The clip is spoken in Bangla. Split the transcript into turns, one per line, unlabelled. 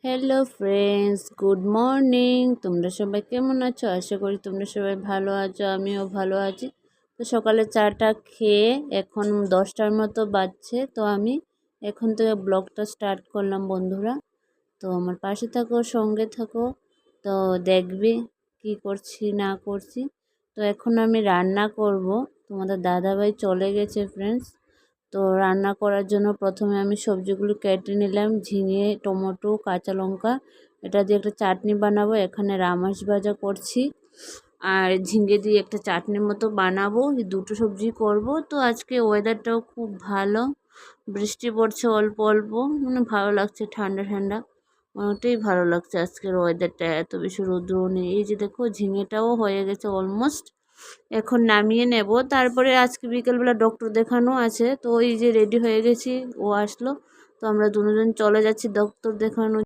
Hello friends, good morning. তোমরা সবাই কেমন আছো? আশা করি তোমরা সবাই ভালো আছো, আমিও ভালো আছি। তো সকালে চাটা খেয়ে এখন 10টার মতো বাজছে। তো আমি এখন থেকে ব্লগটা স্টার্ট করলাম বন্ধুরা। তো আমার পাশে থাকো, সঙ্গে থাকো। তো দেখবে কি করছি না করছি। তো এখন আমি রান্না করব। তোমাদের দাদাভাই চলে গেছে ফ্রেন্ডস। তো রান্না করার জন্য প্রথমে আমি সবজিগুলো কেটে নিলাম, ঝিঙে, টমেটো, কাঁচা লঙ্কা। এটা দিয়ে একটা চাটনি বানাবো। এখানে রামাস ভাজা করছি আর ঝিঙে দিয়ে একটা চাটনির মতো বানাবো। এই দুটো সবজি করব। তো আজকে ওয়েদারটাও খুব ভালো, বৃষ্টি পড়ছে অল্প অল্প, মানে ভালো লাগছে, ঠান্ডা ঠান্ডা, অনেকটাই ভালো লাগছে আজকের ওয়েদারটা। এত বেশি রৌদ্র নেই। এই যে দেখো ঝিঙেটাও হয়ে গেছে অলমোস্ট, এখন নামিয়ে নেব। তারপরে আজকে বিকেলবেলা ডক্টর দেখানো আছে। তো ওই যে রেডি হয়ে গেছি, ও আসলো। তো আমরা দুজন চলে যাচ্ছি ডক্টর দেখানো।